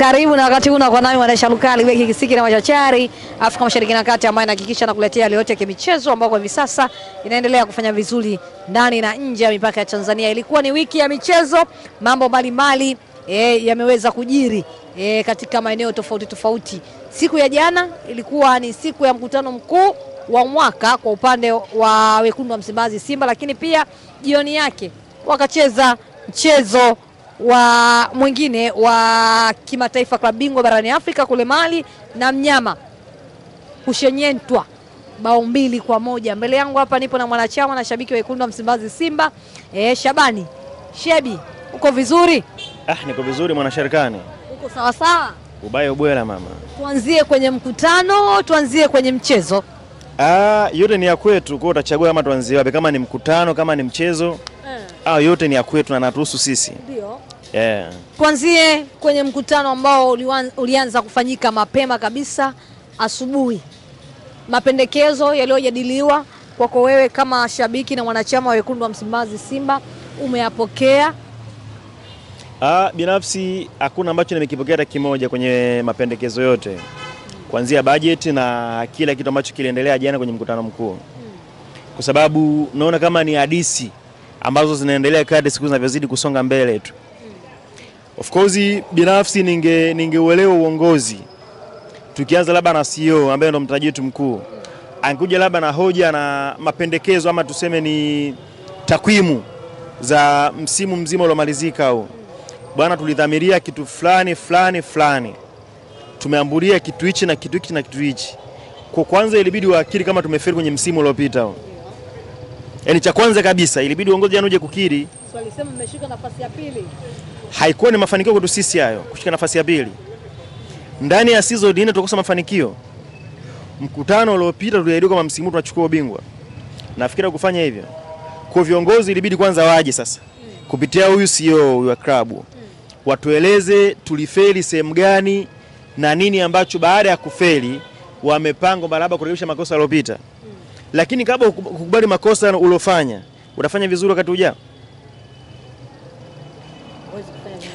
Karibu na wakati huu kwa nami Mwanaisha Lukali beki kisiki na machachari Afrika Mashariki na Kati ambaye anahakikisha nakuletea yale yote ya michezo ambao kwa hivi sasa inaendelea kufanya vizuri ndani na nje ya mipaka ya Tanzania. Ilikuwa ni wiki ya michezo, mambo mbalimbali yameweza kujiri katika maeneo tofauti tofauti. Siku ya jana ilikuwa ni siku ya mkutano mkuu wa mwaka kwa upande wa wekundu wa Msimbazi Simba, lakini pia jioni yake wakacheza mchezo wa mwingine wa kimataifa klabu bingwa barani Afrika kule Mali na mnyama kushenyentwa bao 2-1. Mbele yangu hapa nipo na mwanachama na shabiki wa wekundu wa Msimbazi Simba, Shabani. Shebi, uko vizuri? Niko vizuri mwanasharikani. Uko sawa sawa? Ubaya ubwela mama. Tuanzie kwenye mkutano, tuanzie kwenye mchezo. Yote ni ya kwetu, kwa utachagua kama tuanzie wapi, kama ni mkutano, kama ni mchezo. Yote ni ya kwetu na natuhusu sisi. Ndio. Tuanzie kwenye mkutano ambao ulianza kufanyika mapema kabisa asubuhi. Mapendekezo yaliyojadiliwa kwako wewe kama shabiki na mwanachama wa wekundu wa Msimbazi Simba umeyapokea? Binafsi hakuna ambacho nimekipokea hata kimoja kwenye mapendekezo yote. Kuanzia budget na kila kitu ambacho kiliendelea jana kwenye mkutano mkuu. Kwa sababu naona kama ni hadithi ambazo zinaendelea kadri siku zinavyozidi kusonga mbele tu. Of course binafsi ningeuelewa uongozi. Tukianza labda na CEO ambaye ndo mtaji wetu mkuu. Angekuja labda na hoja na mapendekezo ama tuseme ni takwimu za msimu mzima uliomalizika huu. Bwana, tulidhamiria kitu fulani. Tumeambulia kitu hichi na kitu hichi na kitu hichi. Kwa kwanza ilibidi waakiri kama tumefeli kwenye msimu uliopita huu. Yaani cha kwanza kabisa ilibidi uongozi jana uje kukiri. Swali sema mmeshika nafasi ya pili. Haikuwa ni mafanikio kwetu sisi hayo, kushika nafasi ya pili. Ndani ya season 4 tukosa mafanikio. Mkutano uliopita tuliahidi kama msimu tunachukua ubingwa. Nafikiri kufanya hivyo. Kwa viongozi ilibidi kwanza waje sasa. Kupitia huyu CEO wa klabu. Watueleze tulifeli sehemu gani na nini ambacho baada ya kufeli wamepanga barabara kurekebisha makosa yaliyopita. Lakini kabla ukubali makosa uliofanya, utafanya vizuri wakati ujao.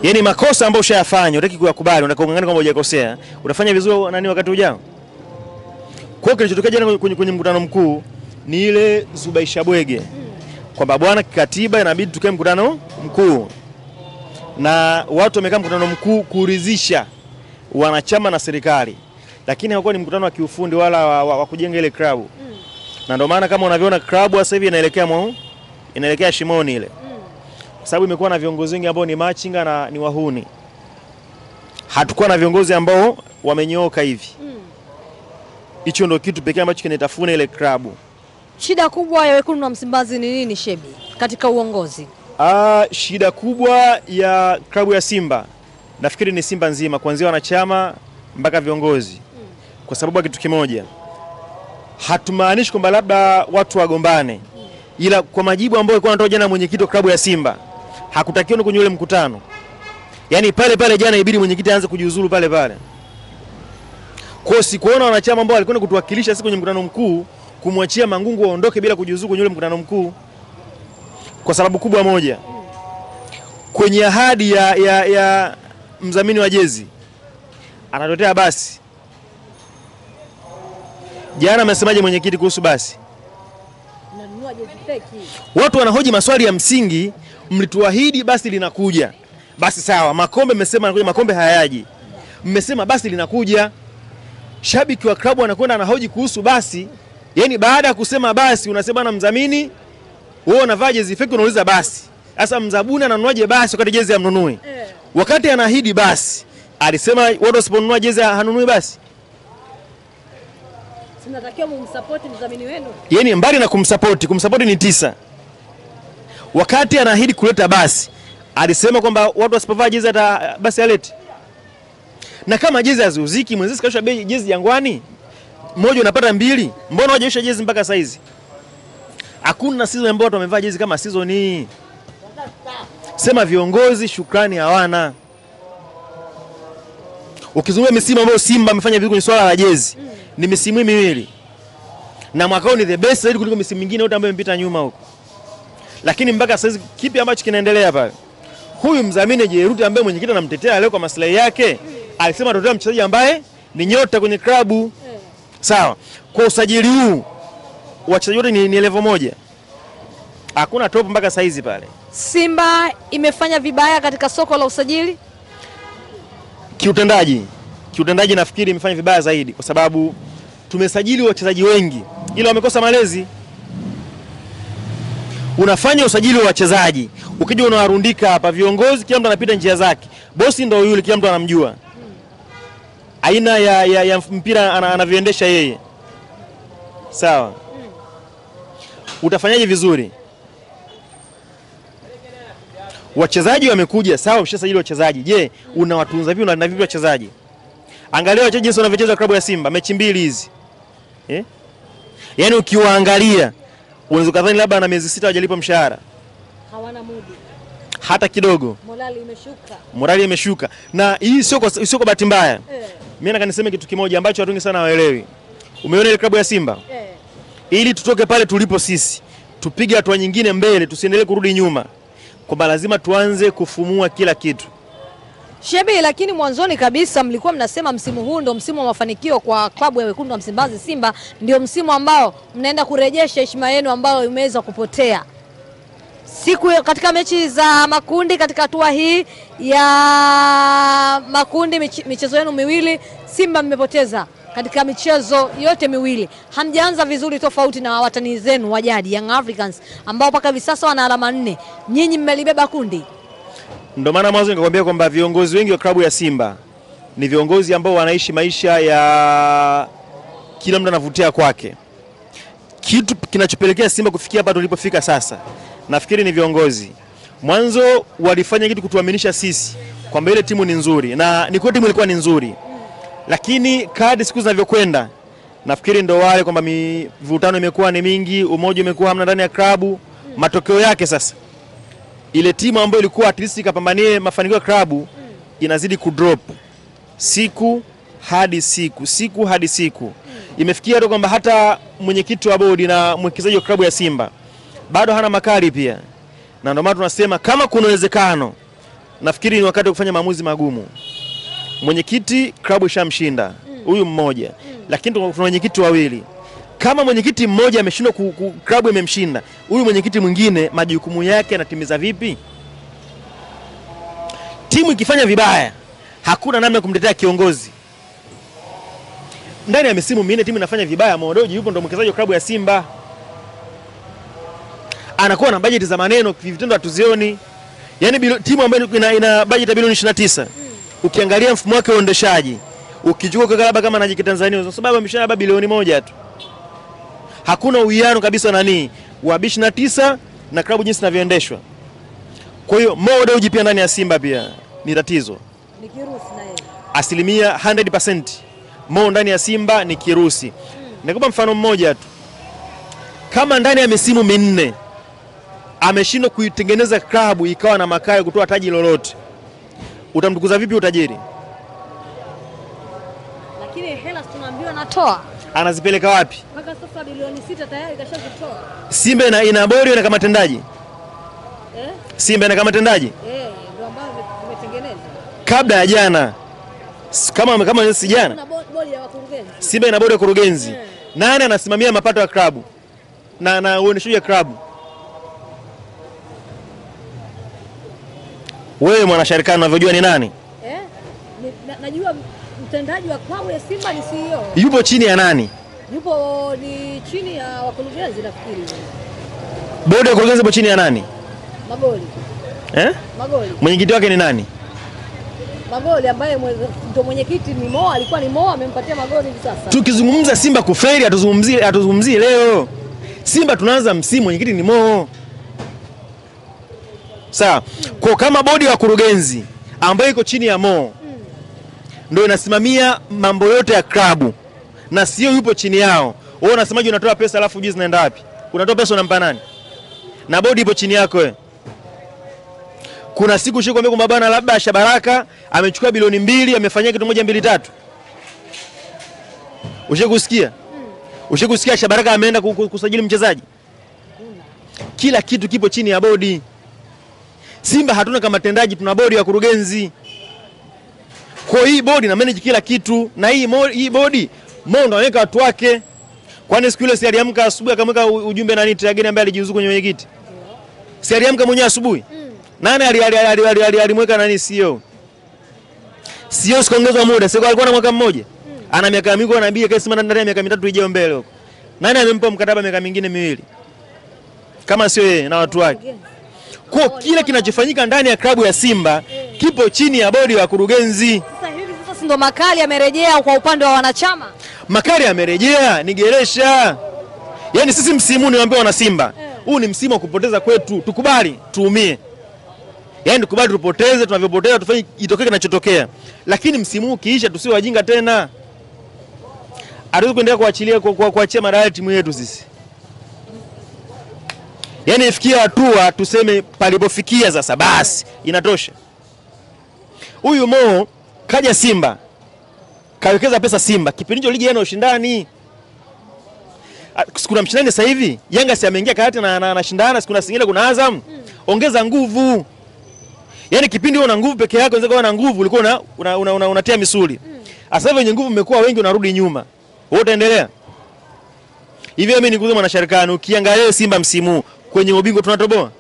Yaani makosa ambayo ushayafanya, unataka kuyakubali, unataka kung'ang'ana kwamba hujakosea, utafanya vizuri nani wakati ujao. Kwa hiyo kilichotokea jana kwenye mkutano mkuu ni ile Zubaisha Bwege. Kwamba bwana, kikatiba inabidi tukae mkutano mkuu. Na watu wamekaa mkutano mkuu kuridhisha wanachama na serikali. Lakini hakuwa ni mkutano wa kiufundi wala wa kujenga ile klabu. Na ndio maana kama unavyoona klabu sasa hivi inaelekea shimoni ile. Kwa sababu imekuwa na viongozi wengi ambao ni machinga na ni wahuni. Hatakuwa na viongozi ambao wamenyooka hivi. Hicho ndio kitu pekee ambacho kinatafuna ile klabu. Shida kubwa ya wekundu wa Msimbazi ni nini, Shebi, katika uongozi? Shida kubwa ya klabu ya Simba nafikiri ni Simba nzima, kuanzia wanachama mpaka viongozi. Kwa sababu kitu kimoja, hatumaanishi kwamba labda watu wagombane, ila kwa majibu ambayo alikuwa anatoa jana mwenyekiti wa klabu ya Simba, hakutakiwa kwenye ule mkutano. Yaani pale jana ibidi mwenyekiti aanze kujiuzulu pale. Kwa sikuona wanachama ambao walikuwa kutuwakilisha siku kwenye mkutano mkuu kumwachia Mangungu aondoke bila kujiuzulu kwenye ule mkutano mkuu. Kwa sababu kubwa moja. Kwenye ahadi ya mdhamini wa jezi anatotea basi. Jana amesemaje mwenyekiti kuhusu basi? Nanunua jezi feki. Watu wanahoji maswali ya msingi, mlituahidi basi linakuja. Basi sawa, makombe mmesema yanakuja, makombe hayaji. Mmesema basi linakuja. Shabiki wa klabu anakwenda anahoji kuhusu basi. Yaani baada ya kusema basi unasema na mdhamini wewe unavaa jezi feki unauliza basi. Sasa mzabuni ananunuaje basi wakati jezi hamnunui? Wakati anaahidi basi alisema watu wasiponunua jezi hanunui basi. Tunatakiwa mumsupport mdhamini wenu. Yaani mbali na kumsupport ni 9. Wakati anaahidi kuleta basi alisema kwamba watu wasipovaa jezi hata basi alete. Na kama jezi haziuziki, mwenzisi kaisha bei jezi Jangwani, moja unapata 2, mbona hajaisha jezi mpaka saizi? Hakuna season ambayo watu wamevaa jezi kama season hii. Sema viongozi shukrani hawana. Ukizungumza misimu ambayo Simba amefanya vizuri kwenye swala la jezi, ni misimu miwili. Na mwaka huu ni the best zaidi kuliko misimu mingine yote ambayo imepita nyuma huko. Lakini mpaka sasa kipi ambacho kinaendelea pale? Huyu mdhamini Jeruti ambaye mwenyekiti anamtetea leo kwa maslahi yake, alisema atatoa mchezaji ambaye ni nyota kwenye klabu. Sawa. Kwa usajili huu wachezaji wote ni level moja. Hakuna top mpaka saizi pale. Simba imefanya vibaya katika soko la usajili? Kiutendaji nafikiri imefanya vibaya zaidi kwa sababu tumesajili wachezaji wengi ila wamekosa malezi. Unafanya usajili wa wachezaji, ukija unawarundika hapa viongozi, kila mtu anapita njia zake. Bosi ndio yule, kila mtu anamjua. Aina ya mpira anavyoendesha yeye. Sawa. Utafanyaje vizuri? Wachezaji wamekuja, sawa, umeshasajili wachezaji. Je, unawatunza vipi na vipi wachezaji? Angalia wachezaji jinsi wanavyocheza klabu ya Simba mechi mbili hizi. Yaani ukiwaangalia unaweza kadhani labda na miezi 6 hawajalipa mshahara. Hawana mudi. Hata kidogo. Morali imeshuka. Na hii sio kwa bahati mbaya. Mimi nataka niseme kitu kimoja ambacho watu wengi sana hawaelewi. Umeona ile klabu ya Simba? Ili tutoke pale tulipo sisi, tupige hatua nyingine mbele, tusiendelee kurudi nyuma. Kwamba lazima tuanze kufumua kila kitu. Shebi, lakini mwanzoni kabisa mlikuwa mnasema msimu huu ndio msimu wa mafanikio kwa klabu ya Wekundu wa Msimbazi Simba, ndio msimu ambao mnaenda kurejesha heshima yenu ambayo imeweza kupotea. Katika mechi za makundi, katika hatua hii ya makundi, michezo yenu miwili Simba mmepoteza katika michezo yote miwili. Hamjaanza vizuri, tofauti na watani zenu wa jadi Young Africans ambao mpaka hivi sasa wana alama 4. Nyinyi mmelibeba kundi. Ndio maana mwanzo nikakwambia kwamba viongozi wengi wa klabu ya Simba ni viongozi ambao wanaishi maisha ya kila mtu anavutia kwake. Kitu kinachopelekea Simba kufikia hapa tulipofika sasa, nafikiri ni viongozi. Mwanzo walifanya kitu kutuaminisha sisi kwamba ile timu ni nzuri, na ni kwa timu ilikuwa ni nzuri. Lakini kadri siku zinavyokwenda, nafikiri ndio wale kwamba mivutano imekuwa ni mingi, umoja umekuwa hamna ndani ya klabu. Matokeo yake sasa, ile timu ambayo ilikuwa at least ikapambanie mafanikio ya klabu inazidi kudrop siku hadi siku. Imefikia hata kwamba hata mwenyekiti wa bodi na mwekezaji wa klabu ya Simba bado hana makali pia. Na ndio maana tunasema kama kuna uwezekano, nafikiri ni wakati wa kufanya maamuzi magumu. Mwenyekiti klabu ishamshinda huyu mmoja, lakini tuna mwenyekiti wawili. Kama mwenyekiti mmoja ameshindwa klabu imemshinda, huyu mwenyekiti mwingine majukumu yake anatimiza vipi? Timu ikifanya vibaya, hakuna namna kumtetea kiongozi. Ndani ya misimu minne timu inafanya vibaya, Modoji yupo ndo mwekezaji wa klabu ya Simba. Anakuwa na bajeti za maneno, vitendo hatuzioni. Yaani timu ambayo ina bajeti ya bilioni 29. Ukiangalia mfumo wake wa uendeshaji, ukichukua kwa labda kama Najiki Tanzania, kwa sababu ameshana bilioni 1 tu. Hakuna uwiano kabisa wa 29 na klabu jinsi inavyoendeshwa. Kwa hiyo Modoji pia ndani ya Simba pia ni tatizo. Ni kirusi na yeye. Asilimia 100%. Ndani ya Simba ni kirusi. Nakupa mfano mmoja tu. Kama ndani ya misimu minne ameshindwa kuitengeneza klabu ikawa na makao kutoa taji lolote, utamtukuza vipi utajiri? Lakini hela tunaambiwa anatoa. Anazipeleka wapi? Mpaka sasa bilioni 6 tayari kashazitoa. Simba ina bodi na kama tendaji. Simba ina kama tendaji? Ndio ambao tumetengeneza. Kabla ya jana. Kama si jana. Kuna bodi ya wakurugenzi. Simba ina bodi ya wakurugenzi. Nani anasimamia mapato ya klabu? Na uendeshaji wa klabu? Wewe mwanasharikano unavyojua ni nani? Najua mtendaji wa klabu ya Simba ni CEO. Yupo chini ya nani? Ni chini ya wakurugenzi nafikiri. Bodi ya wakurugenzi ipo chini ya nani? Magoli. Magoli. Mwenyekiti wake ni nani? Magoli ambaye ndio mwenyekiti ni Mo, alikuwa ni Mo, amempatia Magoli hivi sasa. Tukizungumza Simba kufeli atuzungumzie leo. Simba tunaanza msimu, mwenyekiti ni Mo. Sawa. Kwa kama bodi ya wakurugenzi ambayo iko chini ya Mo ndio inasimamia mambo yote ya klabu na sio yupo chini yao, wewe unasemaje unatoa pesa alafu juzi zinaenda wapi? Unatoa pesa unampa nani? Na bodi ipo chini yako wewe. Kuna siku ushikwambia kwamba bwana labda Shabaraka amechukua bilioni 2 amefanyia kitu 1 2 3. Ushikusikia? Ushikusikia Shabaraka ameenda kusajili mchezaji? Kila kitu kipo chini ya bodi. Simba hatuna kama tendaji, tuna bodi ya kurugenzi. Kwa hii bodi na manage kila kitu, na hii bodi Mo ndo anaweka watu wake. Kwani siku ile si aliamka asubuhi akamweka ujumbe nani Trageni ambaye alijiuzuru kwenye mwenyekiti? Si aliamka mwenyewe asubuhi? Nani alimweka nani CEO? CEO sikuongezwa muda, sio alikuwa na mwaka mmoja. Ana miaka mingi anaambia kesi ndani ya miaka 3 ijayo mbele huko. Nani amempa mkataba miaka mingine 2? Kama sio yeye na watu wake. Kwa kile kinachofanyika ndani ya klabu ya Simba kipo chini ya bodi ya wakurugenzi. Sasa hivi sasa ndio makali yamerejea kwa upande wa wanachama. Makali yamerejea ni geresha. Yaani sisi msimu niwaambia wana Simba, huu ni msimu wa kupoteza kwetu, tukubali tuumie. Yaani tukubali tupoteze, tunavyopoteza tufanye itokee kinachotokea. Lakini msimu huu kiisha tusiwe wajinga tena. Hatuwezi kuendelea kuachia madaraka timu yetu sisi. Yaani ifikia hatua tuseme palipofikia sasa basi inatosha. Huyu Mo kaja Simba. Kawekeza pesa Simba. Kipindi hicho ligi yana ushindani. Kuna mshindani sasa hivi. Yanga si ameingia kati na anashindana, siku na Singida kuna Azam. Ongeza nguvu. Yaani kipindi una nguvu peke yako, unaweza kuwa na nguvu, ulikuwa unatia misuli. Sasa hivi wenye nguvu mmekuwa wengi unarudi nyuma. Wewe utaendelea? Hivi mimi nikuulize mwanasharikani, ukiangalia Simba msimu kwenye ubingwa tunatoboa?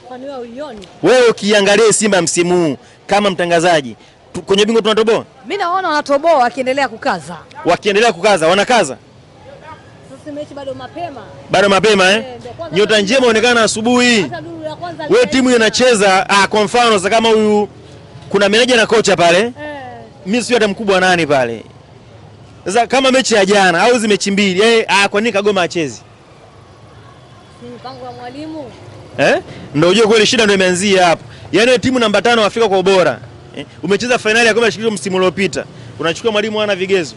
Kwani wewe uioni? Wewe ukiangalia Simba msimu kama mtangazaji, kwenye ubingwa tunatoboa? Mimi naona wanatoboa wakiendelea kukaza. Wakiendelea kukaza, wanakaza. Sasa mechi bado mapema. Bado mapema Nyota njema inaonekana asubuhi. Wewe timu inacheza kwa mfano sasa kama huyu kuna meneja na kocha pale. Mimi sio hata mkubwa nani pale. Sasa kama mechi ya jana au hizo mechi mbili, kwa nini Kagoma achezi? Ni mpango wa mwalimu. Ndio unajua kweli shida ndio imeanzia hapo. Yaani timu namba 5 Afrika kwa ubora. Umecheza finali ya kombe la shirikisho msimu uliopita. Unachukua mwalimu hana vigezo.